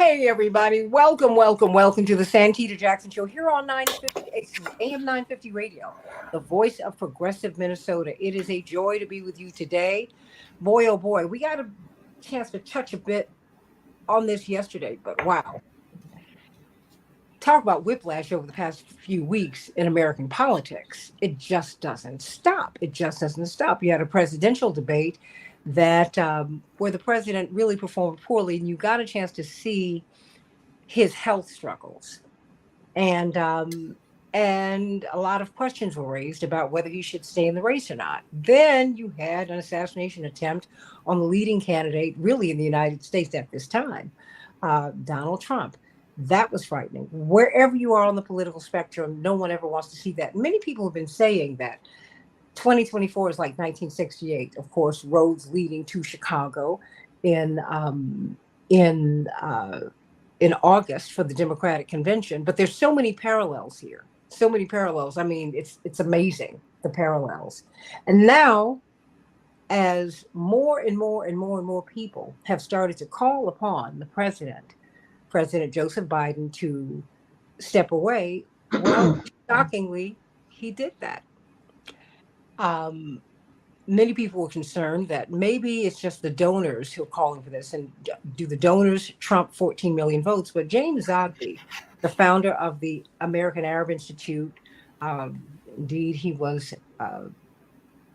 Hey, everybody. Welcome to the Santita Jackson Show here on AM 950 Radio, the voice of progressive Minnesota. It is a joy to be with you today. Boy, oh boy, we got a chance to touch a bit on this yesterday, but wow. Talk about whiplash over the past few weeks in American politics. It just doesn't stop. It just doesn't stop. You had a presidential debate that where the president really performed poorly, and you got a chance to see his health struggles, and a lot of questions were raised about whether he should stay in the race or not. Then you had an assassination attempt on the leading candidate, really in the United States at this time, Donald Trump. That was frightening. Wherever you are on the political spectrum, no one ever wants to see that. Many people have been saying that 2024 is like 1968. Of course, roads leading to Chicago in August for the Democratic Convention, but there's so many parallels here. So many parallels. I mean, it's amazing, the parallels. And now, as more and more people have started to call upon the President Joseph Biden, to step away, well, shockingly, he did that. Many people were concerned that maybe it's just the donors who are calling for this, and do the donors trump 14 million votes? But James Zogby, the founder of the American Arab Institute, indeed, he was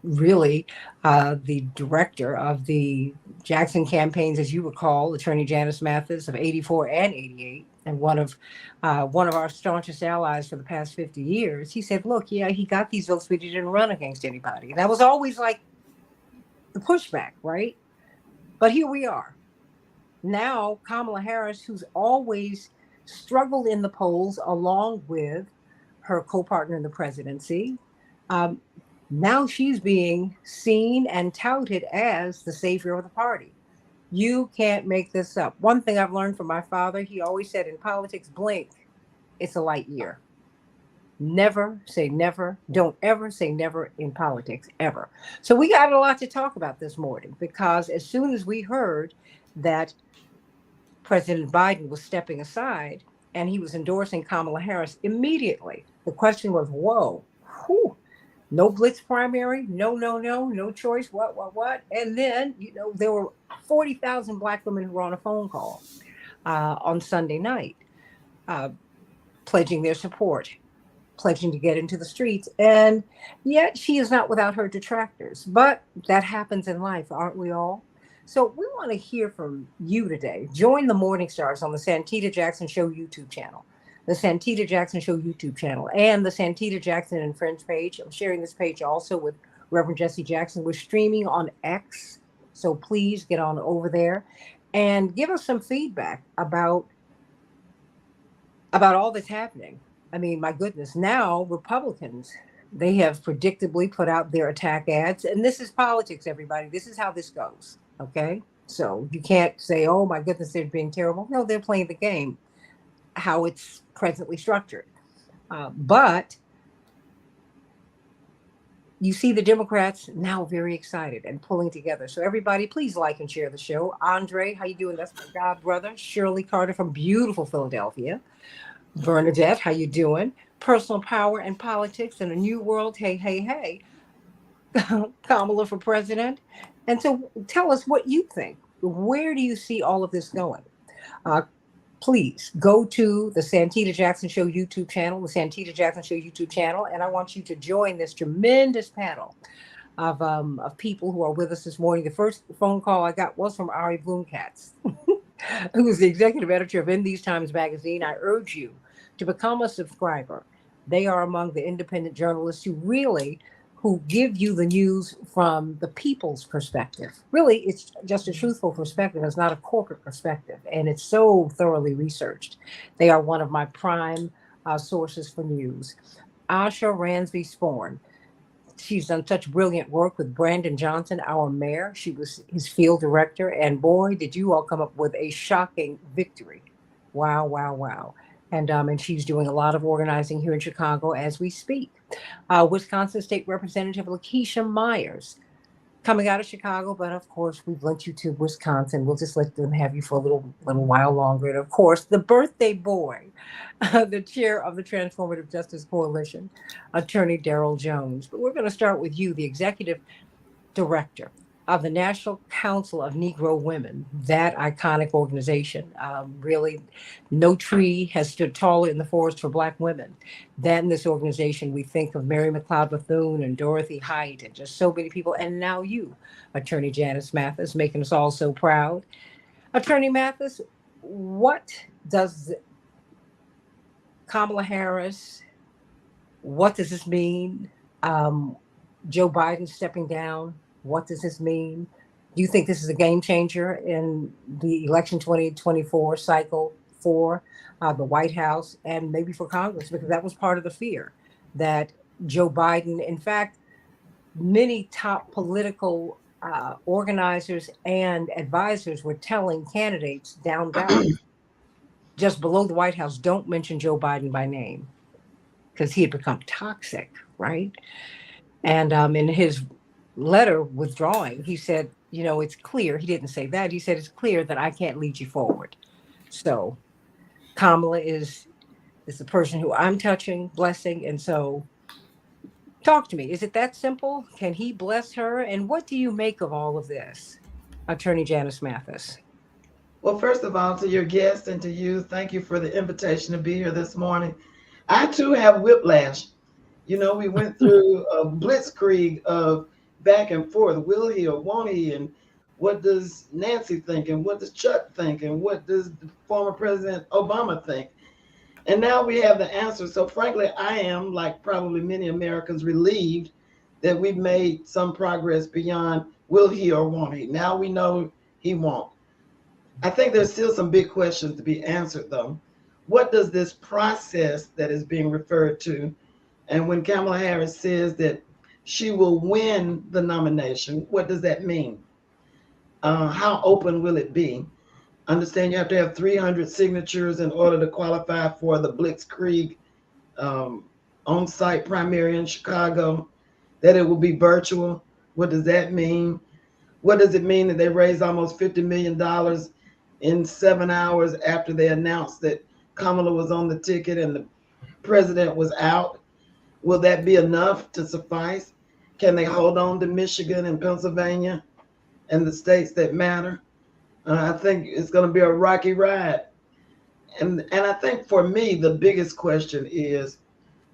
really the director of the Jackson campaigns, as you recall, Attorney Janice Mathis of 84 and 88, and one of our staunchest allies for the past 50 years. He said, look, yeah, he got these votes, but he didn't run against anybody. And that was always like the pushback, right? But here we are. Now, Kamala Harris, who's always struggled in the polls along with her co-partner in the presidency, now she's being seen and touted as the savior of the party. You can't make this up. One thing I've learned from my father, he always said, in politics, blink, it's a light year. Never say never. Don't ever say never in politics, ever. So we got a lot to talk about this morning, because as soon as we heard that President Biden was stepping aside and he was endorsing Kamala Harris, immediately the question was, whoa, whew. No blitz primary, no choice, what? And then, there were 40,000 Black women who were on a phone call on Sunday night, pledging their support, pledging to get into the streets. And yet she is not without her detractors. But that happens in life, aren't we all? So we want to hear from you today. Join the Morning Stars on the Santita Jackson Show YouTube channel, the Santita Jackson Show YouTube channel, and the Santita Jackson and Friends page. I'm sharing this page also with Reverend Jesse Jackson. We're streaming on X, so please get on over there and give us some feedback about all that's happening. I mean, my goodness, now Republicans, they have predictably put out their attack ads, and this is politics, everybody. This is how this goes, okay? So you can't say, oh my goodness, they're being terrible. No, they're playing the game, how it's presently structured. But you see the Democrats now very excited and pulling together. So everybody, please like and share the show. Andre, how you doing? That's my god brother. Shirley Carter from beautiful Philadelphia. Bernadette, how you doing? Personal power and politics in a new world. Hey. Kamala for president. And so tell us what you think. Where do you see all of this going? Please go to the Santita Jackson Show YouTube channel, and I want you to join this tremendous panel of people who are with us this morning. The first phone call I got was from Ari Bloomkatz, who is the executive editor of In These Times magazine. I urge you to become a subscriber. They are among the independent journalists who give you the news from the people's perspective. Really, it's just a truthful perspective. It's not a corporate perspective, and it's so thoroughly researched. They are one of my prime sources for news. Asha Ransby Sporn. She's done such brilliant work with Brandon Johnson, our mayor. She was his field director, and boy, did you all come up with a shocking victory. Wow. And she's doing a lot of organizing here in Chicago as we speak. Wisconsin State Representative Lakeisha Myers, coming out of Chicago, but of course we've lent you to Wisconsin. We'll just let them have you for a little while longer. And of course, the birthday boy, the chair of the Transformative Justice Coalition, Attorney Darrell Jones. But we're going to start with you, the executive director of the National Council of Negro Women, that iconic organization. Really, no tree has stood taller in the forest for Black women than this organization. We think of Mary McLeod Bethune and Dorothy Height and just so many people. And now you, Attorney Janice Mathis, making us all so proud. Attorney Mathis, what does Kamala Harris, what does this mean? Joe Biden stepping down, what does this mean? Do you think this is a game changer in the election 2024 cycle for the White House and maybe for Congress? Because that was part of the fear that Joe Biden, in fact, many top political organizers and advisors were telling candidates down ballot, just below the White House, don't mention Joe Biden by name because he had become toxic, right? And in his letter withdrawing, he said, it's clear. He didn't say that. He said, it's clear that I can't lead you forward. So Kamala is the person who I'm touching, blessing. And so talk to me. Is it that simple? Can he bless her? And what do you make of all of this, Attorney Janice Mathis? Well, first of all, to your guest and to you, thank you for the invitation to be here this morning. I too have whiplash. We went through a blitzkrieg of back and forth. Will he or won't he? And what does Nancy think? And what does Chuck think? And what does former President Obama think? And now we have the answer. So frankly, I am, like probably many Americans, relieved that we've made some progress beyond will he or won't he. Now we know he won't. I think there's still some big questions to be answered, though. What does this process that is being referred to, and when Kamala Harris says that she will win the nomination, what does that mean? How open will it be? Understand you have to have 300 signatures in order to qualify for the Blitzkrieg on-site primary in Chicago, that it will be virtual. What does that mean? What does it mean that they raised almost $50 million in 7 hours after they announced that Kamala was on the ticket and the president was out? Will that be enough to suffice? Can they hold on to Michigan and Pennsylvania and the states that matter? I think it's going to be a rocky ride. And I think for me, the biggest question is,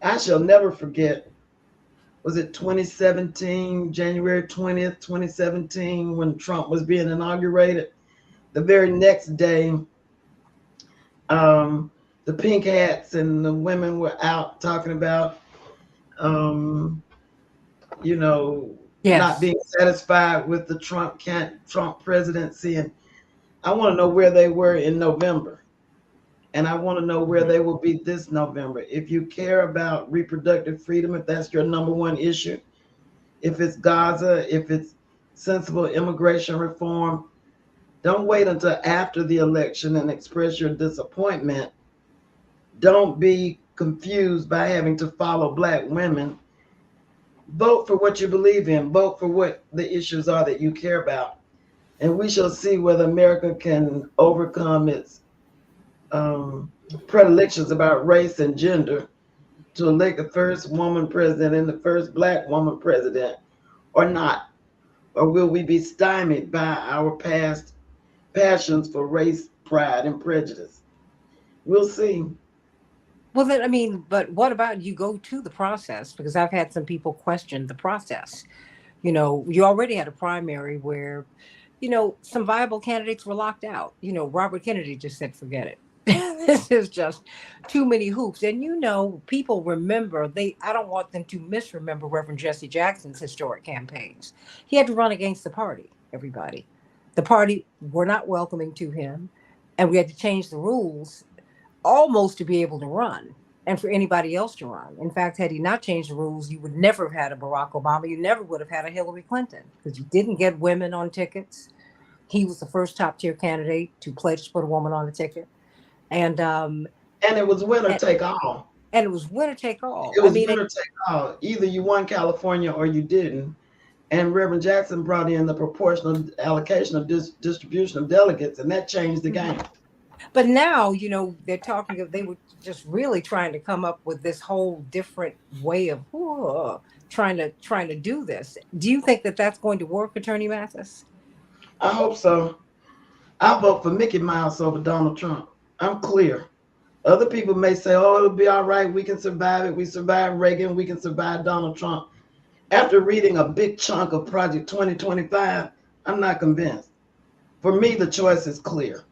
I shall never forget, was it 2017, January 20th, 2017, when Trump was being inaugurated? The very next day, the pink hats and the women were out talking about, Yes. Not being satisfied with the Trump presidency. And I want to know where they were in November. And I want to know where they will be this November. If you care about reproductive freedom, if that's your number one issue, if it's Gaza, if it's sensible immigration reform, don't wait until after the election and express your disappointment. Don't be confused by having to follow Black women. Vote for what you believe in. Vote for what the issues are that you care about. And we shall see whether America can overcome its predilections about race and gender to elect the first woman president and the first Black woman president or not. Or will we be stymied by our past passions for race, pride, and prejudice? We'll see. Well, then, but what about you go to the process? Because I've had some people question the process. You already had a primary where, some viable candidates were locked out. Robert Kennedy just said, forget it. This is just too many hoops. And, people remember, I don't want them to misremember Reverend Jesse Jackson's historic campaigns. He had to run against the party, everybody. The party were not welcoming to him. And we had to change the rules almost to be able to run and for anybody else to run. In fact, had he not changed the rules, you would never have had a Barack Obama. You never would have had a Hillary Clinton because you didn't get women on tickets. He was the first top tier candidate to pledge to put a woman on the ticket. And it was winner take all. And it was winner take all. It was winner take all. Either you won California or you didn't. and Reverend Jackson brought in the proportional allocation of distribution of delegates, and that changed the game. But now, they're they were just really trying to come up with this whole different way of trying to do this. Do you think that that's going to work, Attorney Mathis? I hope so. I vote for Mickey Mouse over Donald Trump. I'm clear. Other people may say, oh, it'll be all right. We can survive it. We survived Reagan. We can survive Donald Trump. After reading a big chunk of Project 2025, I'm not convinced. For me, the choice is clear.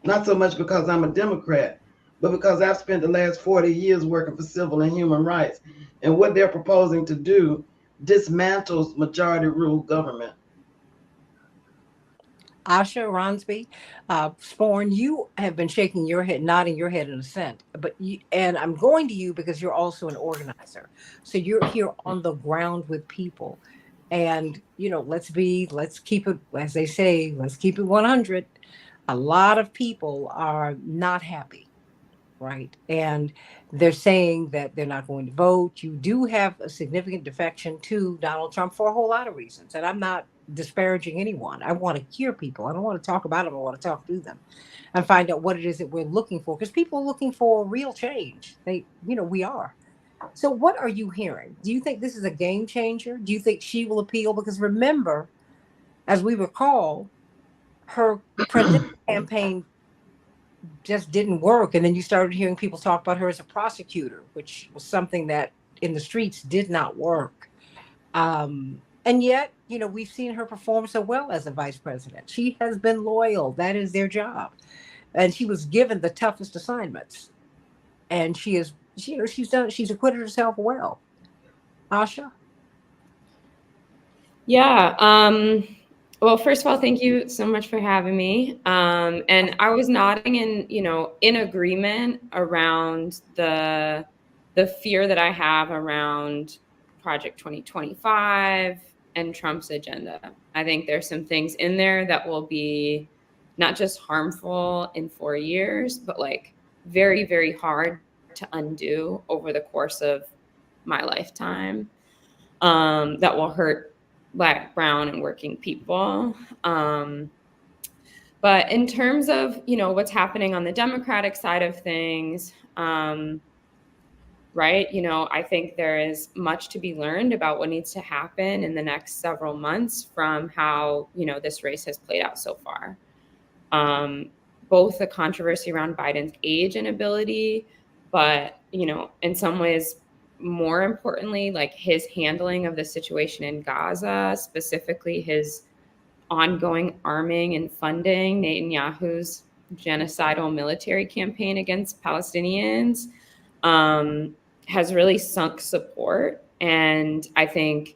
Not so much because I'm a Democrat, but because I've spent the last 40 years working for civil and human rights. And what they're proposing to do dismantles majority rule government. Asha Ronsby, Sporn, you have been shaking your head, nodding your head in assent. And I'm going to you because you're also an organizer. So you're here on the ground with people. And, let's keep it, as they say, let's keep it 100. A lot of people are not happy, right? And they're saying that they're not going to vote. You do have a significant defection to Donald Trump for a whole lot of reasons. And I'm not disparaging anyone. I want to hear people. I don't want to talk about them. I want to talk to them and find out what it is that we're looking for, because people are looking for real change. We are. So what are you hearing? Do you think this is a game changer? Do you think she will appeal? Because remember, as we recall, her presidential campaign just didn't work. And then you started hearing people talk about her as a prosecutor, which was something that in the streets did not work. And yet, we've seen her perform so well as a vice president. She has been loyal. That is their job. And she was given the toughest assignments. And she's acquitted herself well. Asha? Yeah. Well, first of all, thank you so much for having me. And I was nodding in agreement around the fear that I have around Project 2025 and Trump's agenda. I think there's some things in there that will be not just harmful in 4 years, but like very, very hard to undo over the course of my lifetime, that will hurt Black, brown, and working people. But in terms of, what's happening on the Democratic side of things, right, I think there is much to be learned about what needs to happen in the next several months from how, this race has played out so far. Both the controversy around Biden's age and ability, but, in some ways, more importantly, like his handling of the situation in Gaza, specifically his ongoing arming and funding Netanyahu's genocidal military campaign against Palestinians, has really sunk support, and I think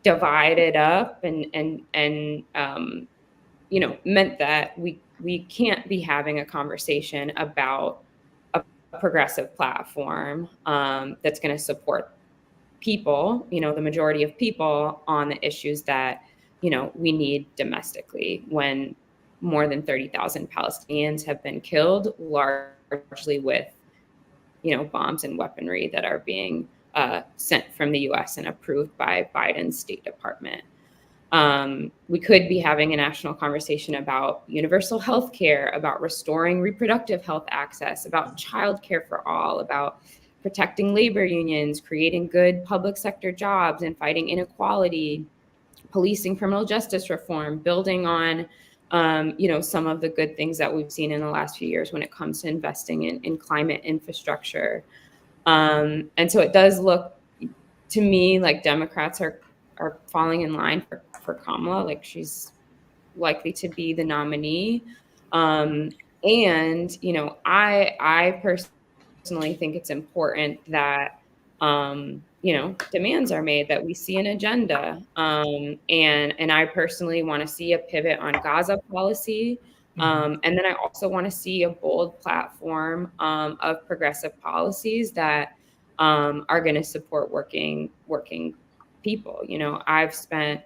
divided up and meant that we can't be having a conversation about progressive platform that's going to support people, the majority of people on the issues that, we need domestically, when more than 30,000 Palestinians have been killed, largely with, bombs and weaponry that are being sent from the US and approved by Biden's State Department. We could be having a national conversation about universal health care, about restoring reproductive health access, about childcare for all, about protecting labor unions, creating good public sector jobs and fighting inequality, policing criminal justice reform, building on, some of the good things that we've seen in the last few years when it comes to investing in climate infrastructure. And so it does look to me like Democrats are falling in line for Kamala, like she's likely to be the nominee. And, I personally think it's important that, demands are made, that we see an agenda. And I personally want to see a pivot on Gaza policy. And then I also want to see a bold platform of progressive policies that are going to support working people. I've spent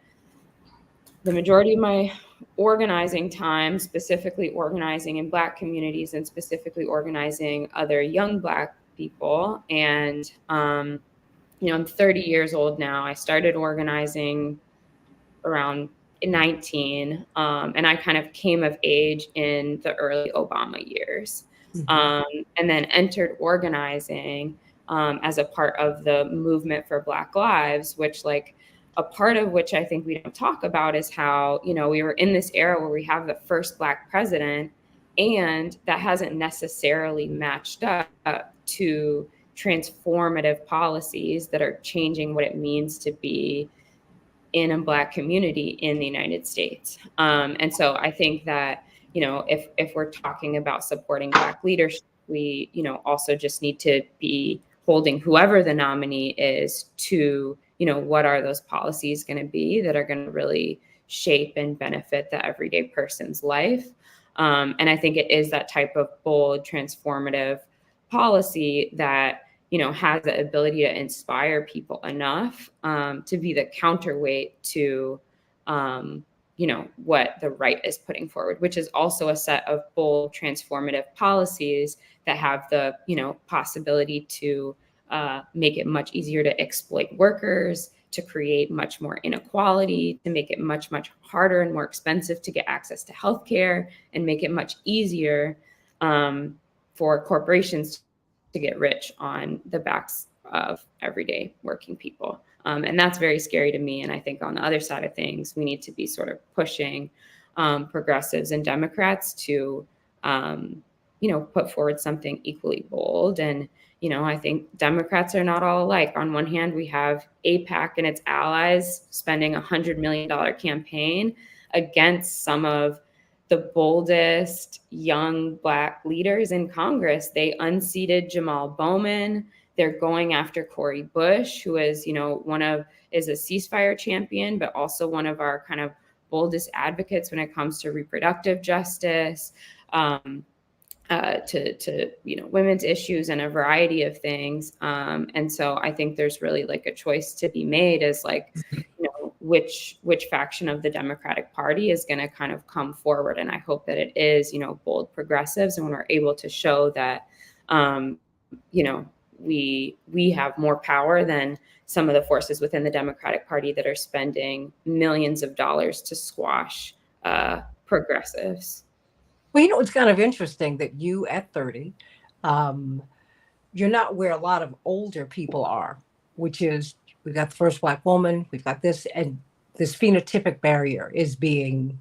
the majority of my organizing time specifically organizing in Black communities and specifically organizing other young Black people. And, I'm 30 years old now. I started organizing around 19, and I kind of came of age in the early Obama years, and then entered organizing as a part of the movement for Black Lives, which a part of which I think we don't talk about is how, we were in this era where we have the first Black president, and that hasn't necessarily matched up to transformative policies that are changing what it means to be in a Black community in the United States. And so I think that, if we're talking about supporting Black leadership, we, also just need to be holding whoever the nominee is to, what are those policies going to be that are going to really shape and benefit the everyday person's life. And I think it is that type of bold, transformative policy that, has the ability to inspire people enough to be the counterweight to, what the right is putting forward, which is also a set of bold, transformative policies that have the, possibility to make it much easier to exploit workers, to create much more inequality, to make it much, much harder and more expensive to get access to healthcare, and make it much easier for corporations to get rich on the backs of everyday working people. And that's very scary to me. And I think on the other side of things, we need to be sort of pushing progressives and Democrats to, put forward something equally bold. And, I think Democrats are not all alike. On one hand, we have AIPAC and its allies spending $100 million campaign against some of the boldest young Black leaders in Congress. They unseated Jamal Bowman. They're going after Cori Bush, who is, is a ceasefire champion, but also one of our kind of boldest advocates when it comes to reproductive justice, to women's issues and a variety of things. And so I think there's really a choice to be made as which faction of the Democratic Party is going to kind of come forward. And I hope that it is, bold progressives, and when we're able to show that, we have more power than some of the forces within the Democratic Party that are spending millions of dollars to squash progressives. Well, it's kind of interesting that you at 30, you're not where a lot of older people are, which is we've got the first Black woman, we've got this, and this phenotypic barrier is being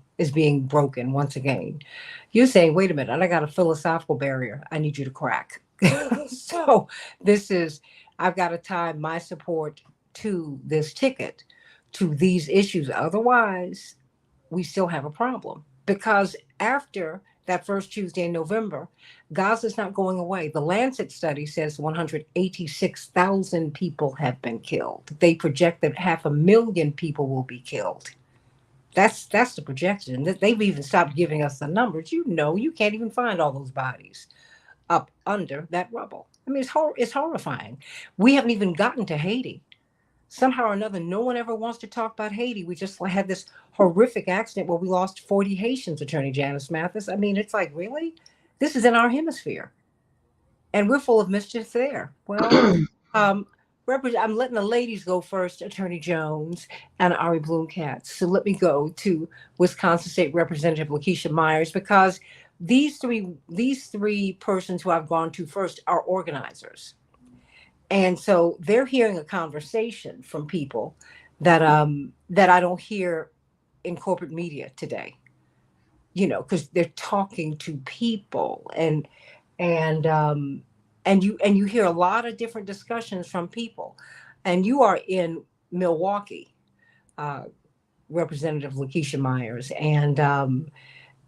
broken once again. You're saying, wait a minute, I got a philosophical barrier I need you to crack. So I've got to tie my support to this ticket, to these issues. Otherwise, we still have a problem. Because after that first Tuesday in November, Gaza's not going away. The Lancet study says 186,000 people have been killed. They project that 500,000 people will be killed. That's the projection. They've even stopped giving us the numbers. You can't even find all those bodies up under that rubble. I mean, it's horrifying. We haven't even gotten to Haiti. Somehow or another, no one ever wants to talk about Haiti. We just had this horrific accident where we lost 40 Haitians, Attorney Janice Mathis. I mean, it's really? This is in our hemisphere. And we're full of mischief there. Well, I'm letting the ladies go first, Attorney Jones and Ari Bloom-Katz. So let me go to Wisconsin State Representative Lakeisha Myers, because these three persons who I've gone to first are organizers. And so they're hearing a conversation from people that I don't hear in corporate media today, because they're talking to people, and you hear a lot of different discussions from people. And you are in Milwaukee, Representative Lakeisha Myers, and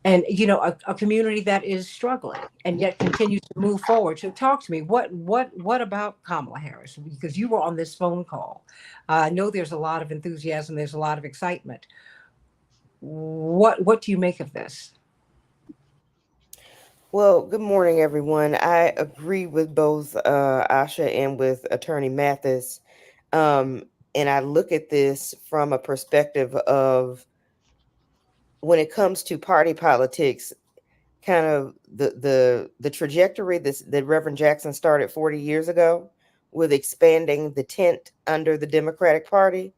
a community that is struggling and yet continues to move forward. So talk to me. What about Kamala Harris? Because you were on this phone call. I know there's a lot of enthusiasm. There's a lot of excitement. What do you make of this? Well, good morning, everyone. I agree with both Asha and with Attorney Mathis. And I look at this from a perspective of, when it comes to party politics, kind of the trajectory that Reverend Jackson started 40 years ago, with expanding the tent under the Democratic Party,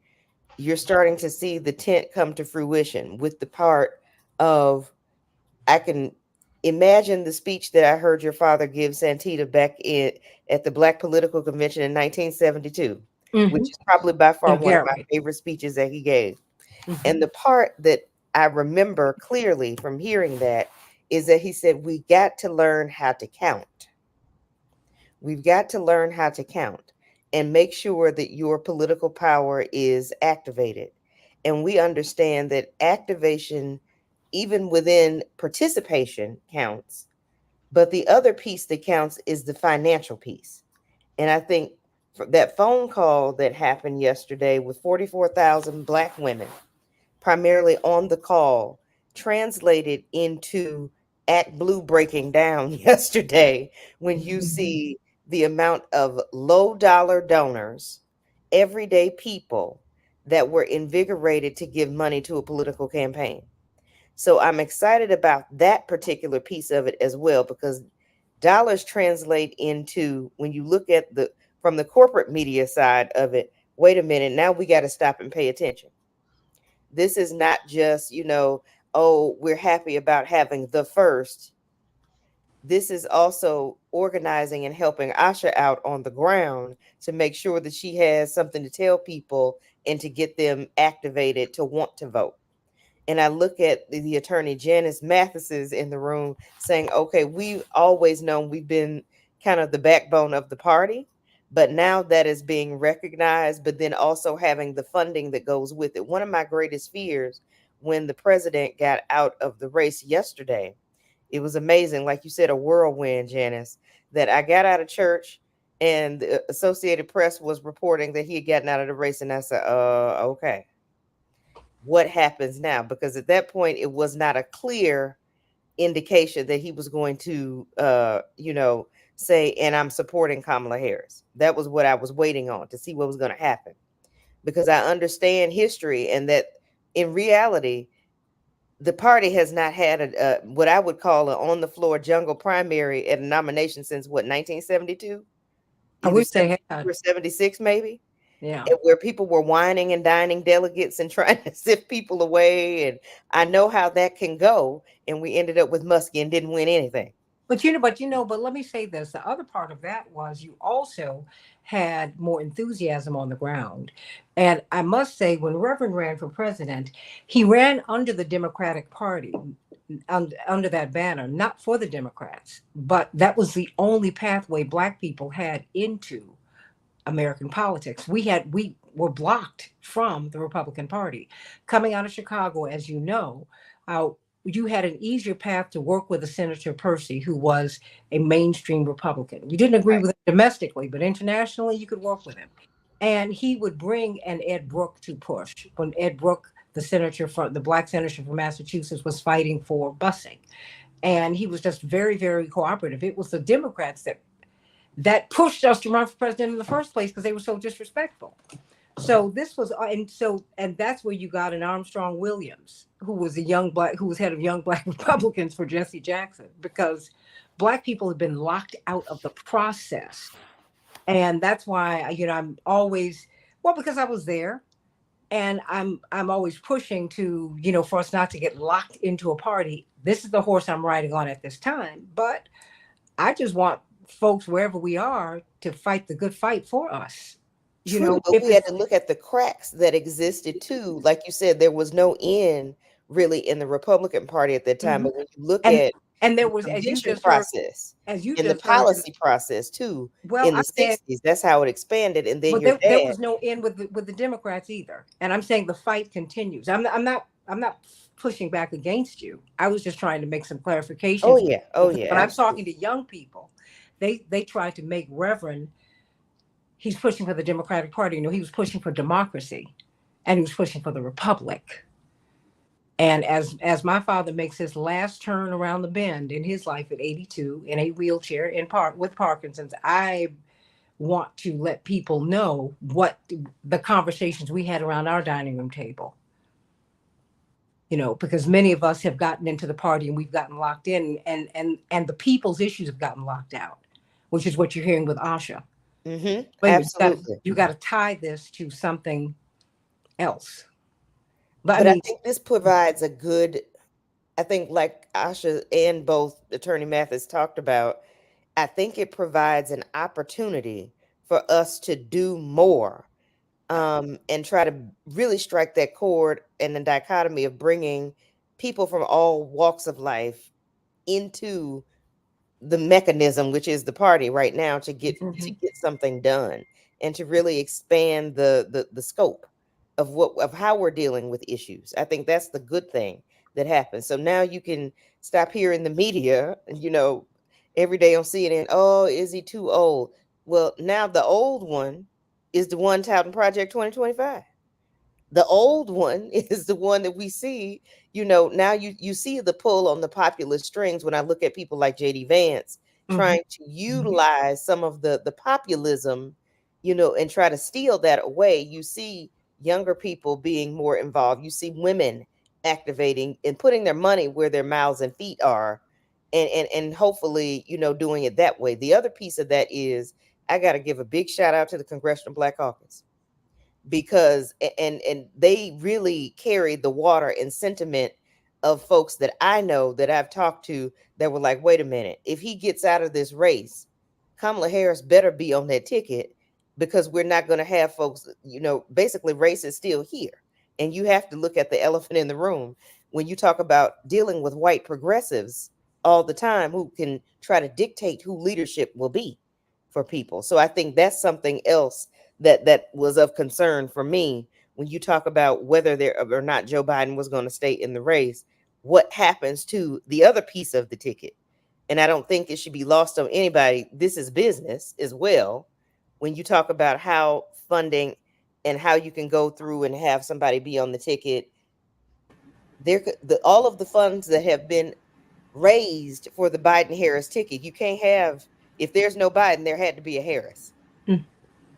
you're starting to see the tent come to fruition with the part of, I can imagine the speech that I heard your father give Santita back at the Black Political Convention in 1972, which is probably by far one of my favorite speeches that he gave. And the part that I remember clearly from hearing that is that he said, we got to learn how to count. We've got to learn how to count and make sure that your political power is activated. And we understand that activation, even within participation, counts. But the other piece that counts is the financial piece. And I think that phone call that happened yesterday with 44,000 Black women, primarily on the call, translated into ActBlue breaking down yesterday when you see the amount of low dollar donors, everyday people that were invigorated to give money to a political campaign. So I'm excited about that particular piece of it as well, because dollars translate into, when you look at from the corporate media side of it, wait a minute, now we got to stop and pay attention. This is not just, oh, we're happy about having the first. This is also organizing and helping Asha out on the ground to make sure that she has something to tell people and to get them activated to want to vote. And I look at the attorney Janice Mathis's in the room saying, okay, we've always known we've been kind of the backbone of the party, but now that is being recognized, but then also having the funding that goes with it. One of my greatest fears when the president got out of the race yesterday, it was amazing. Like you said, a whirlwind, Janice, that I got out of church and the Associated Press was reporting that he had gotten out of the race. And I said, okay, what happens now? Because at that point, it was not a clear indication that he was going to, say, and I'm supporting Kamala Harris. That was what I was waiting on to see what was going to happen. Because I understand history and that in reality, the party has not had what I would call an on-the-floor jungle primary at a nomination since, 1972? I wish they had. Or 76, maybe? Yeah. Where people were whining and dining delegates and trying to sift people away. And I know how that can go. And we ended up with Muskie and didn't win anything. But let me say this. The other part of that was you also had more enthusiasm on the ground. And I must say, when Reverend ran for president, he ran under the Democratic Party, under that banner, not for the Democrats, but that was the only pathway Black people had into American politics. We were blocked from the Republican Party. Coming out of Chicago, as you know, you had an easier path to work with a Senator Percy, who was a mainstream Republican. You didn't agree with him domestically, but internationally, you could work with him. And he would bring an Ed Brooke to push. When Ed Brooke, the Black senator from Massachusetts, was fighting for busing. And he was just very, very cooperative. It was the Democrats that pushed us to run for president in the first place because they were so disrespectful. So this was, and that's where you got an Armstrong Williams, who was who was head of Young Black Republicans for Jesse Jackson, because Black people have been locked out of the process. And that's why, I'm always, because I was there, and I'm always pushing to, for us not to get locked into a party. This is the horse I'm riding on at this time, but I just want folks wherever we are to fight the good fight for us. But we had to look at the cracks that existed too. Like you said, there was no end really in the Republican Party at that time. But when you look at there was, as you just process, in the policy process too. Well, in the 60s, that's how it expanded. And then there was no end with the Democrats either. And I'm saying the fight continues. I'm not pushing back against you. I was just trying to make some clarification. Oh yeah. But I'm talking to young people. They tried to make Reverend. He's pushing for the Democratic Party. He was pushing for democracy, and he was pushing for the republic. And as my father makes his last turn around the bend in his life at 82 in a wheelchair with Parkinson's, I want to let people know what the conversations we had around our dining room table. Because many of us have gotten into the party and we've gotten locked in, and the people's issues have gotten locked out, which is what you're hearing with Asha. Mm-hmm. Wait a minute, Absolutely. you got to tie this to something else. But I But I mean, think this provides a good, I think, like Asha and both Attorney Mathis talked about, I think it provides an opportunity for us to do more, and try to really strike that chord and the dichotomy of bringing people from all walks of life into the mechanism, which is the party right now, to mhm. get something done and to really expand the scope of how we're dealing with issues. I think that's the good thing that happens. So now you can stop hearing the media, every day on CNN, oh, is he too old? Well, now the old one is the one touting Project 2025. The old one is the one that we see, now you see the pull on the populist strings when I look at people like JD Vance Mhm. trying to utilize some of the populism, and try to steal that away. You see younger people being more involved. You see women activating and putting their money where their mouths and feet are, and hopefully, doing it that way. The other piece of that is I got to give a big shout out to the Congressional Black Caucus, because and they really carried the water and sentiment of folks that I know, that I've talked to, that were like, wait a minute, if he gets out of this race, Kamala Harris better be on that ticket, because we're not going to have folks, basically race is still here. And you have to look at the elephant in the room when you talk about dealing with white progressives all the time who can try to dictate who leadership will be for people. So I think that's something else that was of concern for me when you talk about whether there or not Joe Biden was going to stay in the race. What happens to the other piece of the ticket? And I don't think it should be lost on anybody. This is business as well. When you talk about how funding and how you can go through and have somebody be on the ticket, all of the funds that have been raised for the Biden Harris ticket, you can't have, if there's no Biden, there had to be a Harris Mm.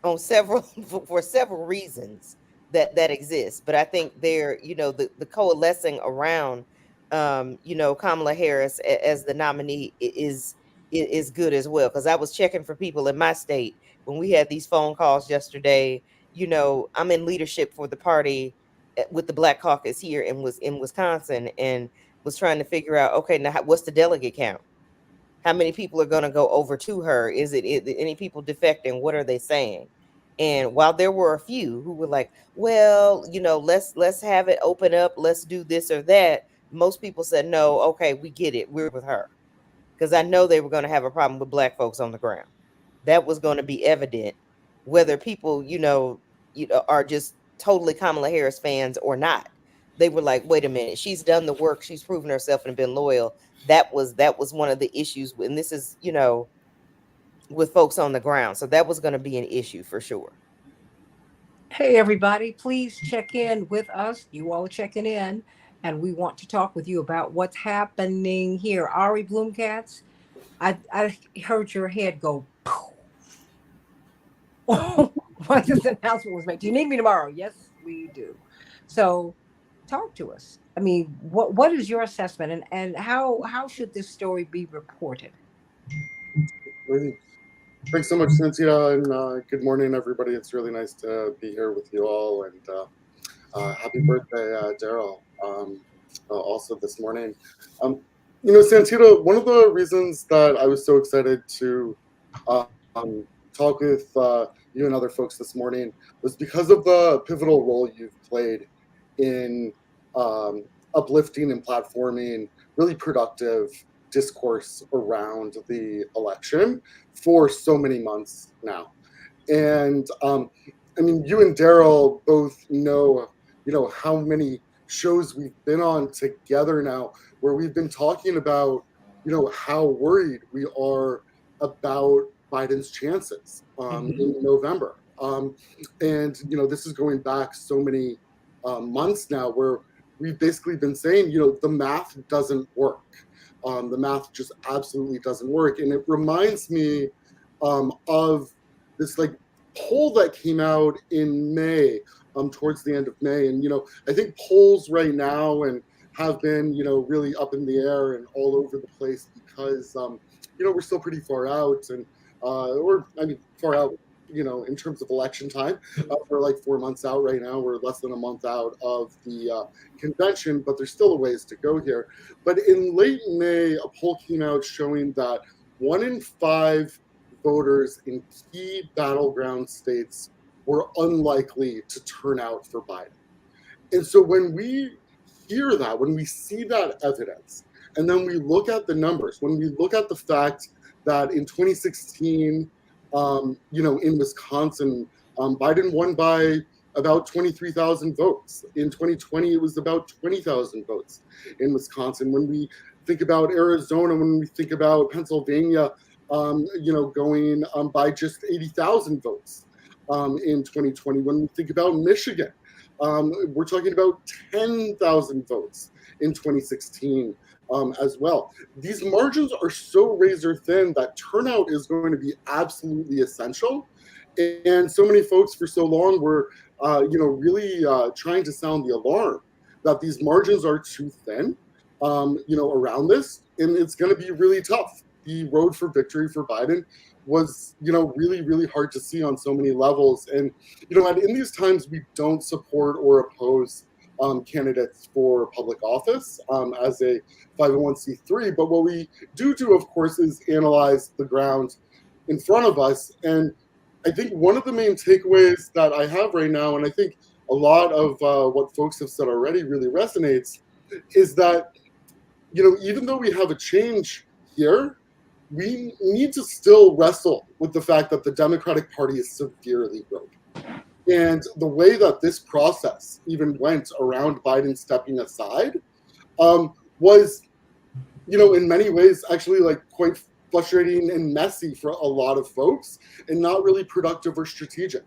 on several for several reasons that exists. But I think they're, the coalescing around, Kamala Harris as the nominee is good as well. Because I was checking for people in my state when we had these phone calls yesterday. I'm in leadership for the party with the Black Caucus here in Wisconsin, and was trying to figure out, okay, now what's the delegate count? How many people are going to go over to her? Is it any people defecting? What are they saying? And while there were a few who were like, well, let's have it open up, let's do this or that, most people said, no, okay, we get it, we're with her. Because I know they were going to have a problem with Black folks on the ground. That was going to be evident, whether people, are just totally Kamala Harris fans or not. They were like, wait a minute, she's done the work, she's proven herself and been loyal. That was one of the issues, and this is, with folks on the ground. So that was going to be an issue for sure. Hey, everybody, please check in with us. You all are checking in, and we want to talk with you about what's happening here. Ari Bloomcats, I heard your head go, when this announcement was made. Do you need me tomorrow? Yes, we do. So talk to us. I mean, what is your assessment, and how should this story be reported? Great. Thanks so much, Santita, and good morning, everybody. It's really nice to be here with you all, and happy birthday, Daryl, also this morning. Santita, one of the reasons that I was so excited to talk with you and other folks this morning was because of the pivotal role you've played in uplifting and platforming really productive discourse around the election for so many months now. And I mean, you and Daryl both know, how many shows we've been on together now where we've been talking about, how worried we are about Biden's chances in November. And, this is going back so many months now where we've basically been saying, the math doesn't work. The math just absolutely doesn't work. And it reminds me of this poll that came out in May, towards the end of May. And, I think polls right now and have been, really up in the air and all over the place because, we're still pretty far out and, far out in terms of election time. We're like 4 months out right now. We're less than a month out of the convention, but there's still a ways to go here. But in late May, a poll came out showing that 1 in 5 voters in key battleground states were unlikely to turn out for Biden. And so when we hear that, when we see that evidence, and then we look at the numbers, when we look at the fact that in 2016, in Wisconsin, Biden won by about 23,000 votes. In 2020, it was about 20,000 votes in Wisconsin. When we think about Arizona, when we think about Pennsylvania, going by just 80,000 votes in 2020. When we think about Michigan, we're talking about 10,000 votes in 2016 as well. These margins are so razor thin that turnout is going to be absolutely essential. And so many folks for so long were, really trying to sound the alarm that these margins are too thin, around this, and it's going to be really tough. The road for victory for Biden was, really, really hard to see on so many levels. And, and in these times, we don't support or oppose candidates for public office as a 501c3. But what we do, of course, is analyze the ground in front of us. And I think one of the main takeaways that I have right now, and I think a lot of what folks have said already really resonates, is that, even though we have a change here, we need to still wrestle with the fact that the Democratic Party is severely broken. And the way that this process even went around Biden stepping aside was, in many ways actually like quite frustrating and messy for a lot of folks, and not really productive or strategic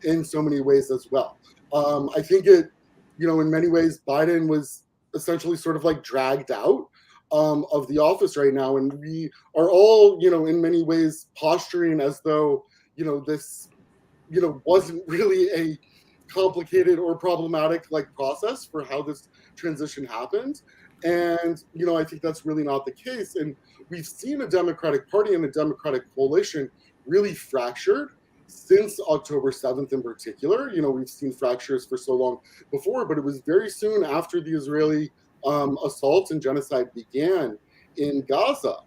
in so many ways as well. I think it, in many ways, Biden was essentially sort of like dragged out of the office right now. And we are all, in many ways posturing as though, this, wasn't really a complicated or problematic like process for how this transition happened. And, I think that's really not the case. And we've seen a Democratic Party and a Democratic coalition really fractured since October 7th in particular. We've seen fractures for so long before, but it was very soon after the Israeli assault and genocide began in Gaza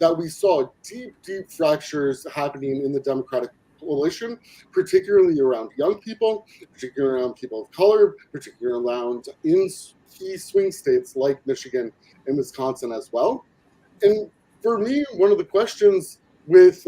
that we saw deep, deep fractures happening in the Democratic coalition, particularly around young people, particularly around people of color, particularly around in key swing states like Michigan and Wisconsin as well. And for me, one of the questions with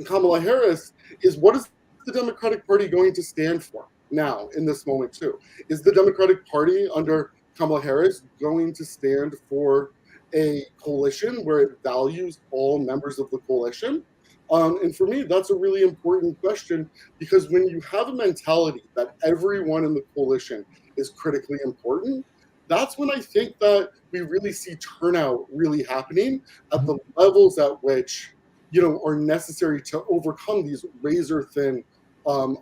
Kamala Harris is, what is the Democratic Party going to stand for now in this moment too? Is the Democratic Party under Kamala Harris going to stand for a coalition where it values all members of the coalition? And for me, that's a really important question, because when you have a mentality that everyone in the coalition is critically important, that's when I think that we really see turnout really happening at the levels at which, are necessary to overcome these razor thin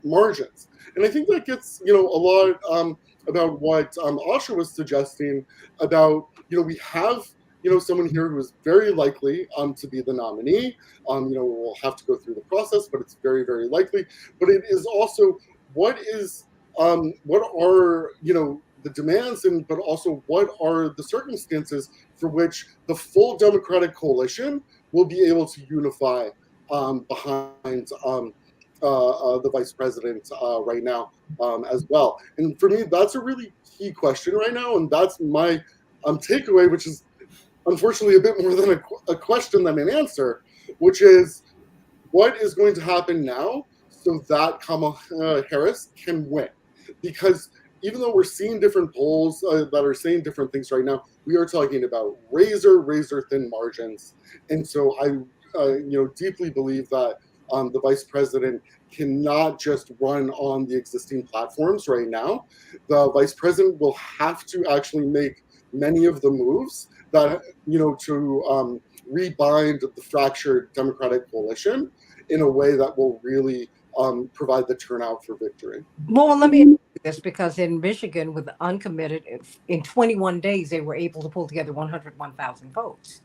margins. And I think that gets, a lot about what Asha was suggesting about, we have, someone here who is very likely to be the nominee. We'll have to go through the process, but it's very, very likely. But it is also what are, the demands, but also what are the circumstances for which the full Democratic coalition will be able to unify behind the vice president right now as well. And for me, that's a really key question right now. And that's my takeaway, which is unfortunately a bit more than a question than an answer, which is what is going to happen now so that Kamala Harris can win? Because even though we're seeing different polls that are saying different things right now, we are talking about razor thin margins. And so I, deeply believe that the vice president cannot just run on the existing platforms right now. The vice president will have to actually make many of the moves that, to rebind the fractured Democratic coalition in a way that will really provide the turnout for victory. Well, let me ask you this, because in Michigan, with the uncommitted, in 21 days, they were able to pull together 101,000 votes.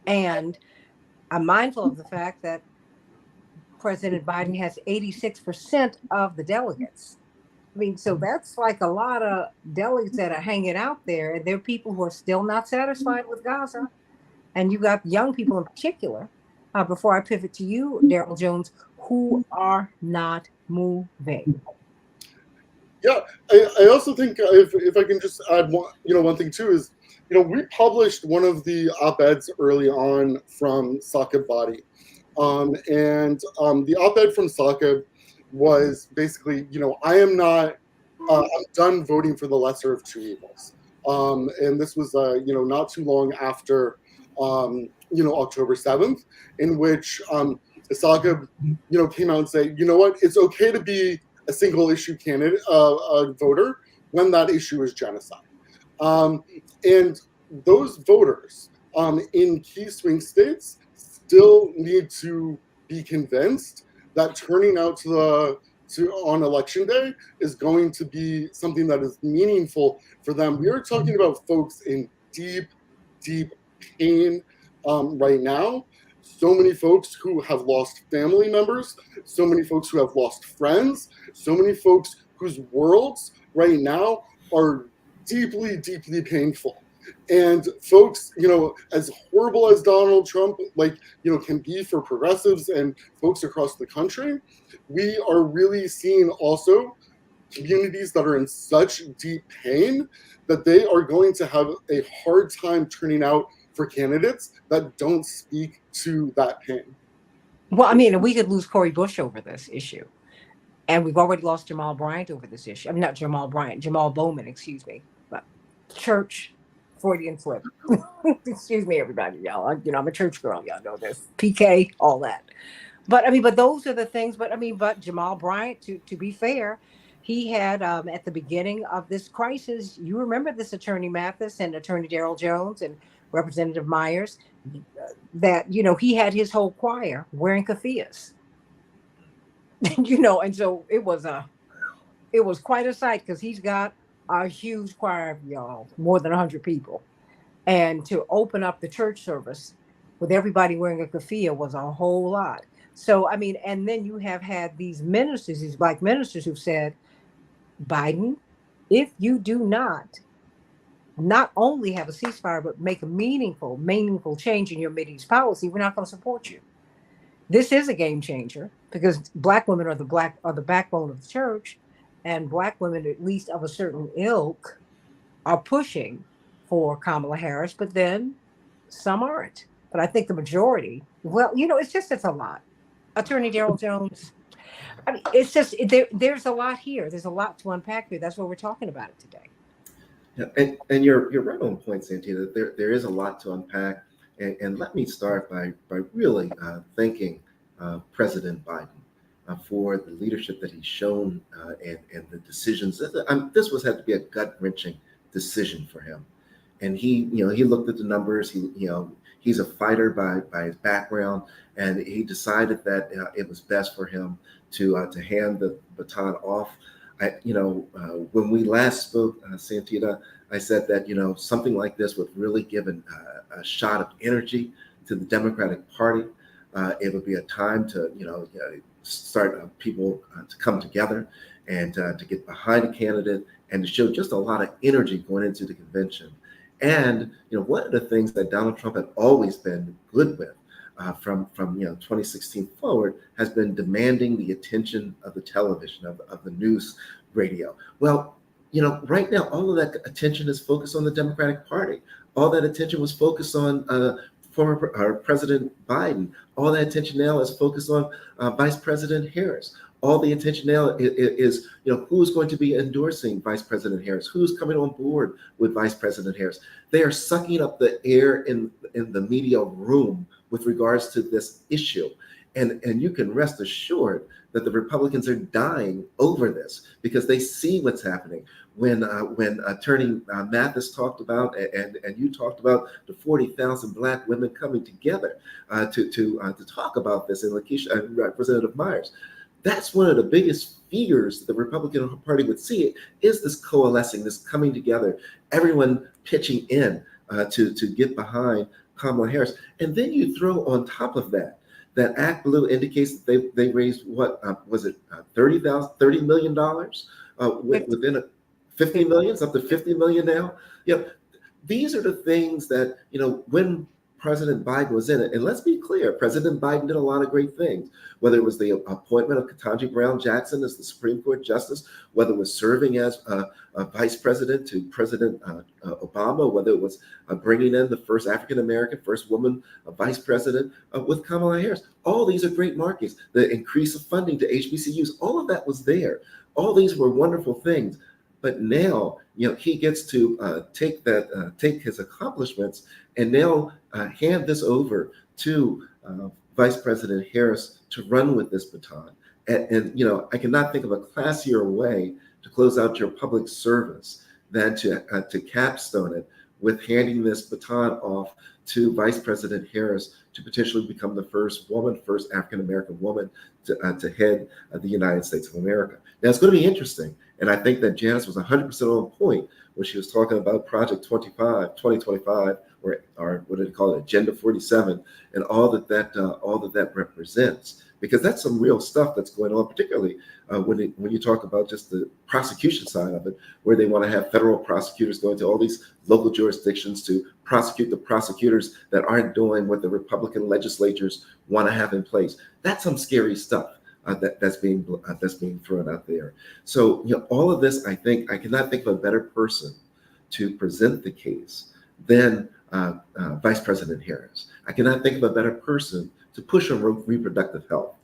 And I'm mindful of the fact that President Biden has 86% of the delegates. I mean, so that's like a lot of delegates that are hanging out there. And there are people who are still not satisfied with Gaza. And you got young people in particular, before I pivot to you, Daryl Jones, who are not moving. Yeah, I also think if I can just add one thing too is, we published one of the op-eds early on from Saqib Badi. The op-ed from Saqib was basically, I am not, I'm done voting for the lesser of two evils. And this was, not too long after, October 7th, in which Saqib, came out and said, you know what, it's okay to be a single issue candidate, a voter, when that issue is genocide. And those voters in key swing states still need to be convinced that turning out on election day is going to be something that is meaningful for them. We are talking about folks in deep, deep pain right now. So many folks who have lost family members, so many folks who have lost friends, so many folks whose worlds right now are deeply, deeply painful. And folks, as horrible as Donald Trump, can be for progressives and folks across the country, we are really seeing also communities that are in such deep pain that they are going to have a hard time turning out for candidates that don't speak to that pain. Well, I mean, we could lose Cori Bush over this issue. And we've already lost Jamal Bryant over this issue. I mean, not Jamal Bryant, Jamal Bowman, excuse me. But church, Freudian slip. Excuse me, everybody, y'all. I'm a church girl. Y'all know this. PK, all that. But those are the things. But Jamal Bryant, to be fair, he had at the beginning of this crisis, you remember this Attorney Mathis and Attorney Daryl Jones and Representative Myers, that, he had his whole choir wearing keffiyehs. And so it was quite a sight, because he's got a huge choir of y'all, more than 100 people. And to open up the church service with everybody wearing a keffiyeh was a whole lot. So, and then you have had these ministers, these Black ministers who've said, Biden, if you do not only have a ceasefire, but make a meaningful change in your Mideast policy, we're not going to support you. This is a game changer, because Black women are the backbone of the church, and Black women, at least of a certain ilk, are pushing for Kamala Harris, but then some aren't. But I think the majority, it's a lot. Attorney Daryl Jones, it's just, there's a lot here. There's a lot to unpack here. That's why we're talking about it today. Yeah, and you're right on point, Santita. There is a lot to unpack, and let me start by really thanking President Biden for the leadership that he's shown and the decisions. This had to be a gut-wrenching decision for him, and he looked at the numbers. He's a fighter by his background, and he decided that it was best for him to hand the baton off. When we last spoke, Santita, I said that, something like this would really give a shot of energy to the Democratic Party. It would be a time to, start people to come together and to get behind a candidate and to show just a lot of energy going into the convention. And, one of the things that Donald Trump had always been good with from 2016 forward has been demanding the attention of the television, of the news, radio. Well, right now, all of that attention is focused on the Democratic Party. All that attention was focused on former President Biden. All that attention now is focused on Vice President Harris. All the attention now is who's going to be endorsing Vice President Harris, who's coming on board with Vice President Harris. They are sucking up the air in the media room with regards to this issue. And you can rest assured that the Republicans are dying over this, because they see what's happening. When Attorney Mathis talked about, and you talked about the 40,000 Black women coming together to talk about this, and Lakeisha, Representative Myers, that's one of the biggest fears the Republican Party would see, is this coalescing, this coming together, everyone pitching in to get behind Kamala Harris. And then you throw on top of that That Act Blue indicates that they raised what was it, $30 million within 50 million, up to 50 million now. You know, these are the things that, you know, when President Biden was in it, and let's be clear, President Biden did a lot of great things, whether it was the appointment of Ketanji Brown Jackson as the Supreme Court Justice, whether it was serving as a vice president to President Obama, whether it was bringing in the first African-American, first woman vice president with Kamala Harris. All these are great markings. The increase of funding to HBCUs, all of that was there. All these were wonderful things. But now, you know, he gets to take his accomplishments and now hand this over to Vice President Harris to run with this baton. And you know, I cannot think of a classier way to close out your public service than to capstone it with handing this baton off to Vice President Harris to potentially become the first African-American woman to head the United States of America. Now, it's going to be interesting. And I think that Janice was 100% on point when she was talking about Project 2025, or what did they call it, Agenda 47, and all that represents. Because that's some real stuff that's going on, particularly when you talk about just the prosecution side of it, where they want to have federal prosecutors going to all these local jurisdictions to prosecute the prosecutors that aren't doing what the Republican legislatures want to have in place. That's some scary stuff. That's being thrown out there. So, you know, all of this, I think, I cannot think of a better person to present the case than Vice President Harris. I cannot think of a better person to push on reproductive health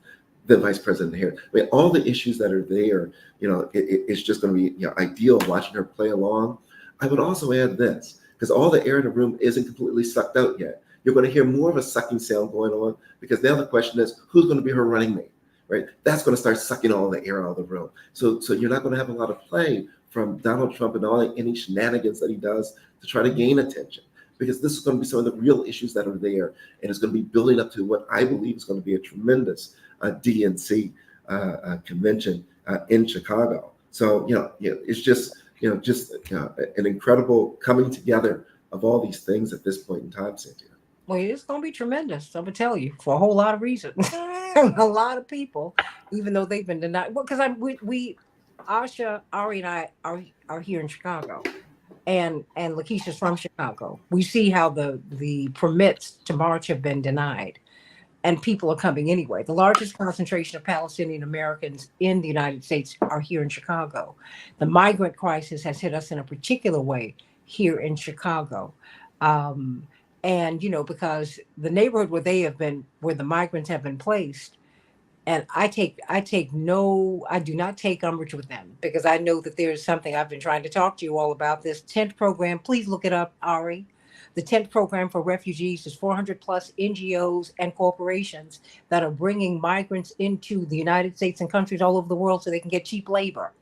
than Vice President Harris. I mean, all the issues that are there, you know, it's just going to be, you know, ideal watching her play along. I would also add this, because all the air in the room isn't completely sucked out yet. You're going to hear more of a sucking sound going on, because now the question is, who's going to be her running mate? Right? That's going to start sucking all the air out of the room. So you're not going to have a lot of play from Donald Trump and any shenanigans that he does to try to gain attention, because this is going to be some of the real issues that are there, and it's going to be building up to what I believe is going to be a tremendous DNC convention in Chicago. So it's just an incredible coming together of all these things at this point in time, Santita. Well, it's going to be tremendous. I'm going to tell you, for a whole lot of reasons. A lot of people, even though they've been denied. Well, because Asha, Ari, and I are here in Chicago, and Lakeisha's from Chicago. We see how the permits to march have been denied, and people are coming anyway. The largest concentration of Palestinian Americans in the United States are here in Chicago. The migrant crisis has hit us in a particular way here in Chicago. And, because the neighborhood where the migrants have been placed, and I do not take umbrage with them, because I know that there's something I've been trying to talk to you all about, this tent program. Please look it up, Ari. The tent program for refugees is 400 plus NGOs and corporations that are bringing migrants into the United States and countries all over the world so they can get cheap labor.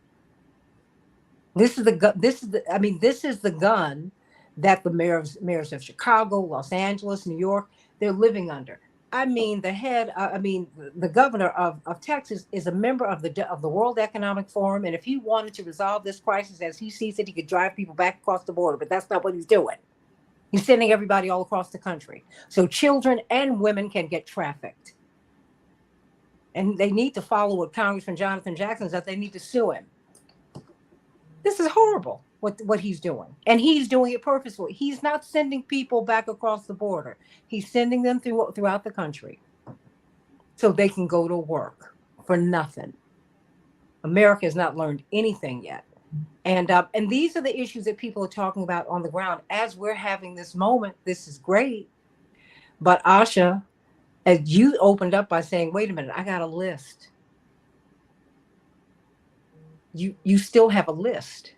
This is the gun that the mayors of Chicago, Los Angeles, New York, they're living under. The governor of Texas is a member of the World Economic Forum, and if he wanted to resolve this crisis as he sees it, he could drive people back across the border, but that's not what he's doing. He's sending everybody all across the country. So children and women can get trafficked. And they need to follow what Congressman Jonathan Jackson said. They need to sue him. This is horrible. What he's doing, and he's doing it purposefully. He's not sending people back across the border. He's sending them throughout the country so they can go to work for nothing. America has not learned anything yet, and these are the issues that people are talking about on the ground as we're having this moment. This is great, but Asha, as you opened up by saying, "Wait a minute, I got a list." You still have a list.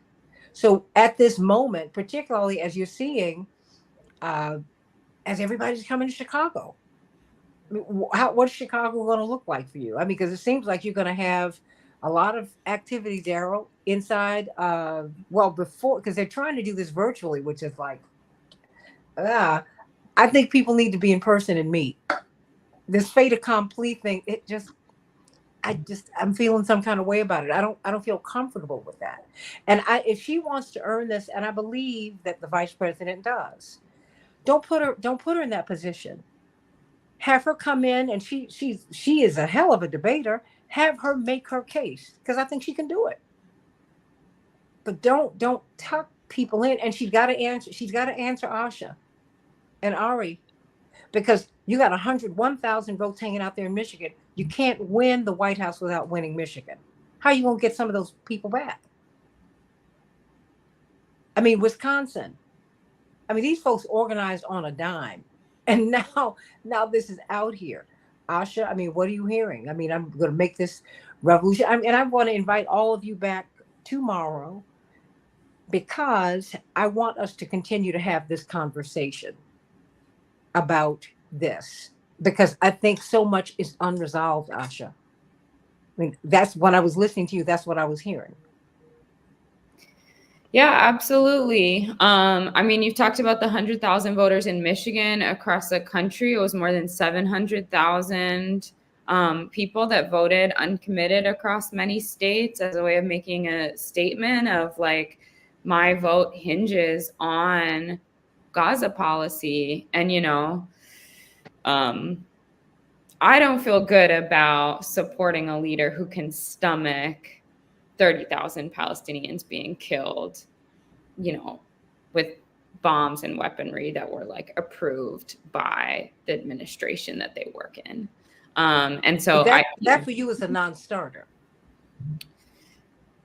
So at this moment, particularly as you're seeing, as everybody's coming to Chicago, what's Chicago going to look like for you? Because it seems like you're going to have a lot of activity, Daryl, inside. Because they're trying to do this virtually, which is like, I think people need to be in person and meet. This fait accompli thing, I'm feeling some kind of way about it. I don't feel comfortable with that. And if she wants to earn this, and I believe that the vice president does, don't put her in that position. have her come in, and she is a hell of a debater. Have her make her case, because I think she can do it. But don't tuck people in, and she's got to answer Asha and Ari, because you got 101,000 votes hanging out there in Michigan. You can't win the White House without winning Michigan. How are you going to get some of those people back? I mean, Wisconsin. I mean, these folks organized on a dime, and now this is out here. Asha, I mean, what are you hearing? I mean, I'm going to make this revolution. And I want to invite all of you back tomorrow, because I want us to continue to have this conversation about this, because I think so much is unresolved, Asha. I mean, that's when I was listening to you, that's what I was hearing. Yeah, absolutely. I mean, you've talked about the 100,000 voters in Michigan. Across the country, it was more than 700,000 people that voted uncommitted across many states, as a way of making a statement of like, my vote hinges on Gaza policy. And, you know, I don't feel good about supporting a leader who can stomach 30,000 Palestinians being killed, you know, with bombs and weaponry that were like approved by the administration that they work in. And so that for you is a non-starter.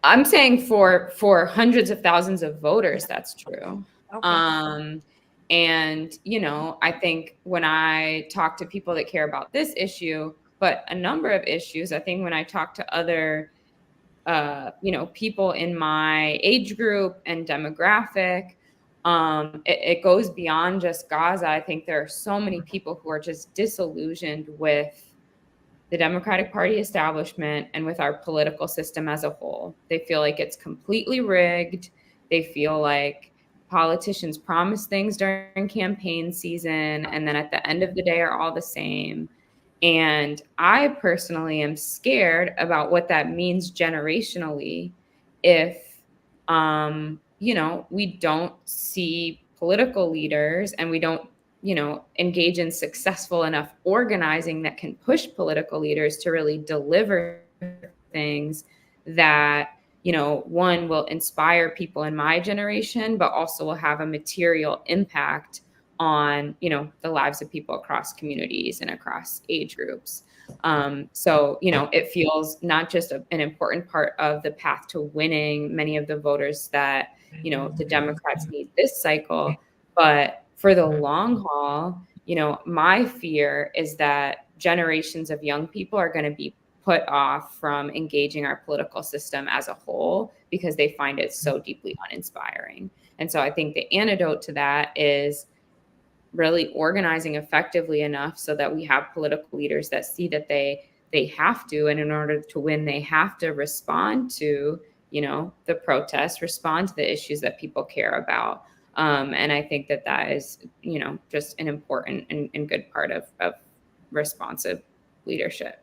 I'm saying for hundreds of thousands of voters, that's true. Okay. And, you know, I think when I talk to people that care about this issue, but a number of issues, I think when I talk to other, you know, people in my age group and demographic, it goes beyond just Gaza. I think there are so many people who are just disillusioned with the Democratic Party establishment and with our political system as a whole. They feel like it's completely rigged. They feel like politicians promise things during campaign season, and then at the end of the day are all the same. And I personally am scared about what that means generationally if, you know, we don't see political leaders and we don't, you know, engage in successful enough organizing that can push political leaders to really deliver things that, you know, one, will inspire people in my generation, but also will have a material impact on, you know, the lives of people across communities and across age groups. So, you know, it feels not just an important part of the path to winning many of the voters that, you know, the Democrats need this cycle, but for the long haul, you know, my fear is that generations of young people are going to be put off from engaging our political system as a whole because they find it so deeply uninspiring. And so I think the antidote to that is really organizing effectively enough so that we have political leaders that see that they have to, and in order to win, they have to respond to, you know, the protests, respond to the issues that people care about. And I think that is, you know, just an important and good part of responsive leadership.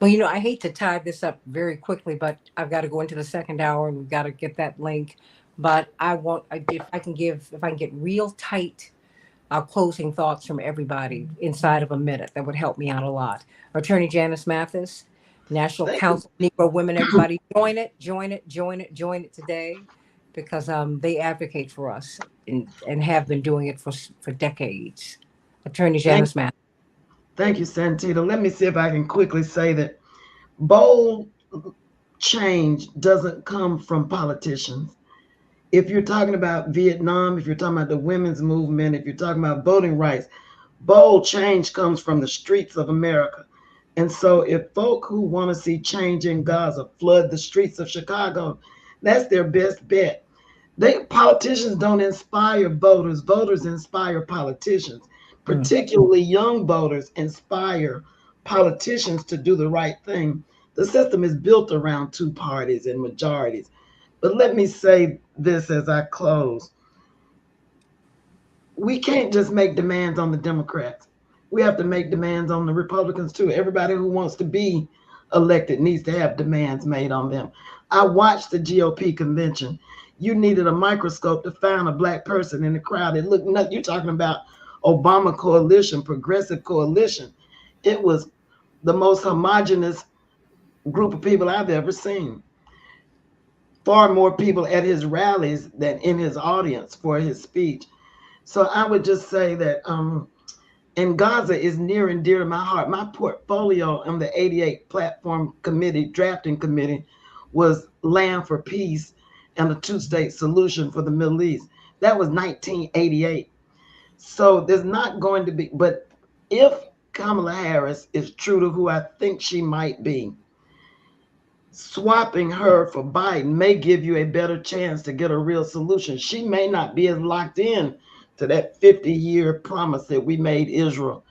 Well, you know, I hate to tie this up very quickly, but I've got to go into the second hour and we've got to get that link. But if I can get real tight closing thoughts from everybody inside of a minute, that would help me out a lot. Attorney Janice Mathis, National Council of Negro Women, everybody join it today, because they advocate for us and have been doing it for decades. Attorney Janice Mathis. Thank you, Santita. Let me see if I can quickly say that bold change doesn't come from politicians. If you're talking about Vietnam, if you're talking about the women's movement, if you're talking about voting rights, bold change comes from the streets of America. And so if folk who want to see change in Gaza flood the streets of Chicago, that's their best bet. Politicians don't inspire voters. Voters inspire politicians. Particularly young voters inspire politicians to do the right thing. The system is built around two parties and majorities. But let me say this as I close. We can't just make demands on the Democrats. We have to make demands on the Republicans too. Everybody who wants to be elected needs to have demands made on them. I watched the GOP convention. You needed a microscope to find a Black person in the crowd. It looked nothing. You're talking about Obama coalition, progressive coalition. it was the most homogenous group of people I've ever seen. Far more people at his rallies than in his audience for his speech. So I would just say that and Gaza is near and dear to my heart. My portfolio on the 88 platform committee, drafting committee, was Land for Peace and a two-state solution for the Middle East. That was 1988. So there's not going to be, but if Kamala Harris is true to who I think she might be, swapping her for Biden may give you a better chance to get a real solution. She may not be as locked in to that 50-year promise that we made Israel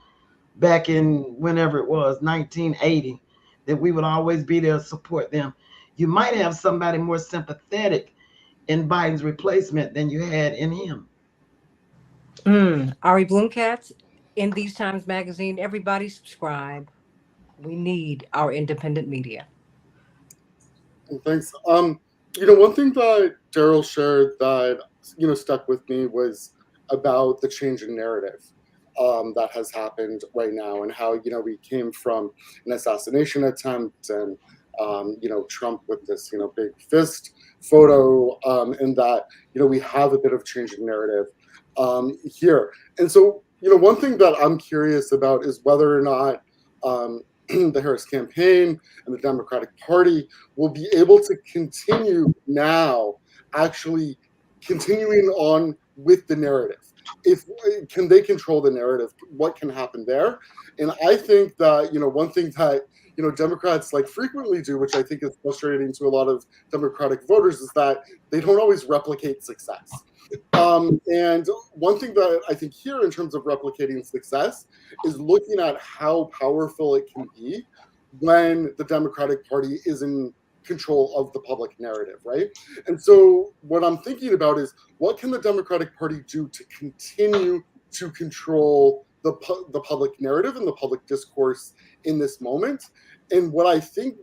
back in whenever it was, 1980, that we would always be there to support them. You might have somebody more sympathetic in Biden's replacement than you had in him. Ari Bloomcats, In These Times magazine, everybody subscribe. We need our independent media. Thanks. One thing that Daryl shared that, stuck with me was about the change in narrative that has happened right now, and how, we came from an assassination attempt and, Trump with this, big fist photo, and that, we have a bit of change in narrative here. And so, one thing that I'm curious about is whether or not the Harris campaign and the Democratic Party will be able to continue now, actually continuing on with the narrative. Can they control the narrative? What can happen there? And I think that, one thing that, Democrats frequently do, which I think is frustrating to a lot of Democratic voters, is that they don't always replicate success. And one thing that I think here in terms of replicating success is looking at how powerful it can be when the Democratic Party is in control of the public narrative, right? And so what I'm thinking about is, what can the Democratic Party do to continue to control the public narrative and the public discourse in this moment? And what I think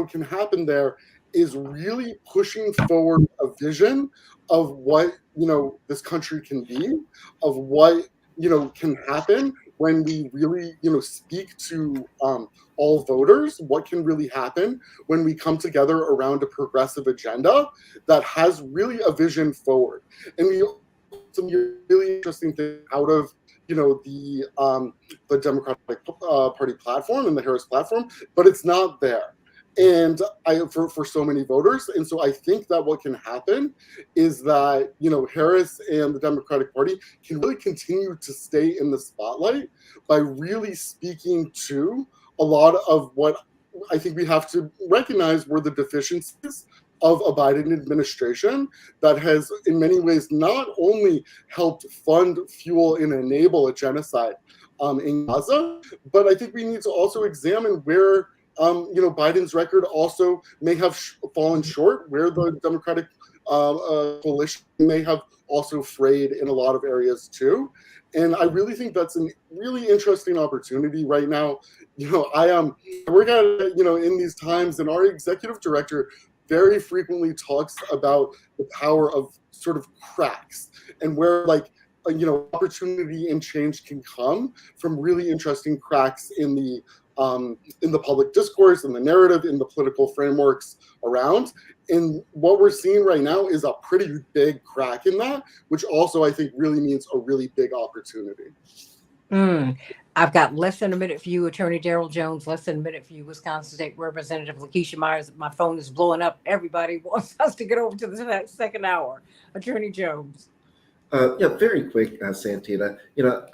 can happen there is really pushing forward a vision of what this country can be, of what can happen when we really speak to all voters, what can really happen when we come together around a progressive agenda that has really a vision forward. And some really interesting things out of the Democratic Party platform and the Harris platform, but it's not there. And for so many voters. And so I think that what can happen is that, Harris and the Democratic Party can really continue to stay in the spotlight by really speaking to a lot of what I think we have to recognize were the deficiencies of a Biden administration that has in many ways not only helped fund, fuel, and enable a genocide in Gaza, but I think we need to also examine where Biden's record also may have fallen short, where the Democratic coalition may have also frayed in a lot of areas too. And I really think that's a really interesting opportunity right now. I work at, In These Times, and our executive director very frequently talks about the power of sort of cracks, and where opportunity and change can come from really interesting cracks in the public discourse, in the narrative, in the political frameworks around. And what we're seeing right now is a pretty big crack in that, which also I think really means a really big opportunity. I've got less than a minute for you, Attorney Daryl Jones, less than a minute for you, Wisconsin State Representative Lakeisha Myers. My phone is blowing up. Everybody wants us to get over to the second hour. Attorney Jones. Very quick, Santita.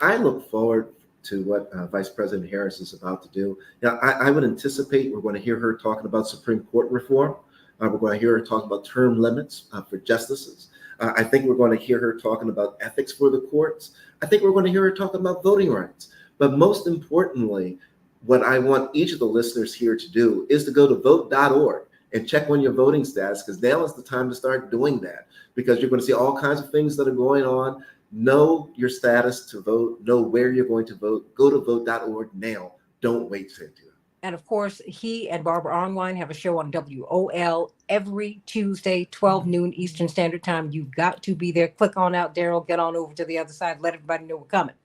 I look forward to what Vice President Harris is about to do. I would anticipate we're going to hear her talking about Supreme Court reform. We're going to hear her talking about term limits for justices. I think we're going to hear her talking about ethics for the courts. I think we're going to hear her talking about voting rights. But most importantly, what I want each of the listeners here to do is to go to vote.org and check on your voting status, because now is the time to start doing that, because you're going to see all kinds of things that are going on. Know your status to vote, know where you're going to vote. Go to vote.org now. Don't wait, Santita. And of course, he and Barbara Arnwine have a show on WOL every Tuesday, 12 noon Eastern Standard Time. You've got to be there. Click on out, Daryl. Get on over to the other side. Let everybody know we're coming.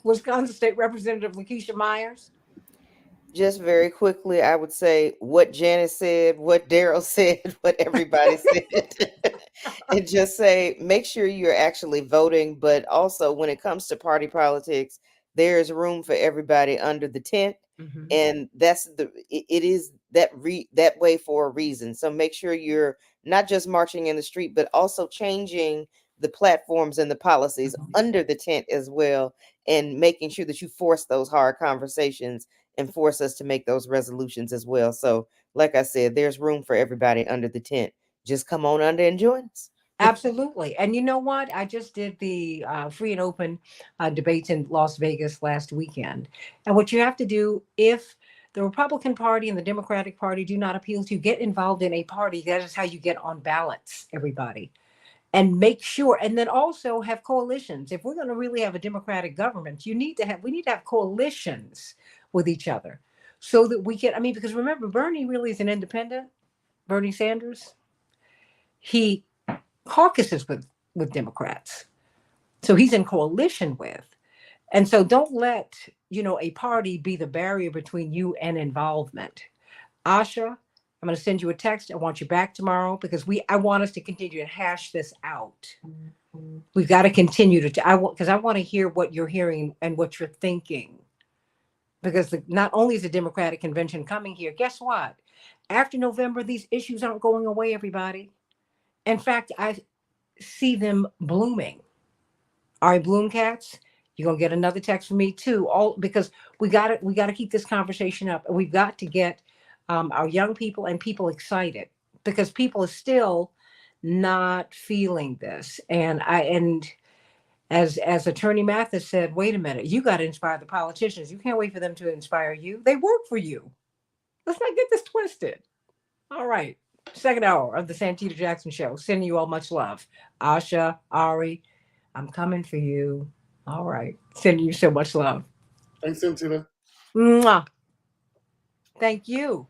Wisconsin State Representative Lakeisha Myers. Just very quickly, I would say what Janice said, what Daryl said, what everybody said, and just say make sure you're actually voting. But also, when it comes to party politics, there is room for everybody under the tent, Mhm. and it is that way for a reason. So make sure you're not just marching in the street, but also changing the platforms and the policies under the tent as well, and making sure that you force those hard conversations and force us to make those resolutions as well. So, like I said, there's room for everybody under the tent. Just come on under and join us. Absolutely. And you know what? I just did the free and open debates in Las Vegas last weekend. And what you have to do, if the Republican Party and the Democratic Party do not appeal to you, get involved in a party. That is how you get on ballots, everybody. And make sure, and then also have coalitions. If we're going to really have a democratic government, we need to have coalitions with each other so that we can, I mean, because remember, Bernie really is an independent, Bernie Sanders. He caucuses with Democrats. So he's in coalition with. And so don't let, a party be the barrier between you and involvement. Asha, I'm going to send you a text. I want you back tomorrow because I want us to continue to hash this out. We've got to continue because I want to hear what you're hearing and what you're thinking. Because not only is the Democratic convention coming here, guess what? After November, these issues aren't going away, everybody. In fact, I see them blooming. All right, Bloom Cats, you're gonna get another text from me too. All because we got to keep this conversation up, and we've got to get our young people and people excited because people are still not feeling this. And as Attorney Mathis said, wait a minute, you got to inspire the politicians. You can't wait for them to inspire you. They work for you. Let's not get this twisted. All right. Second hour of the Santita Jackson Show. Sending you all much love. Asha, Ari, I'm coming for you. All right. Sending you so much love. Thanks, Santita. Mwah. Thank you.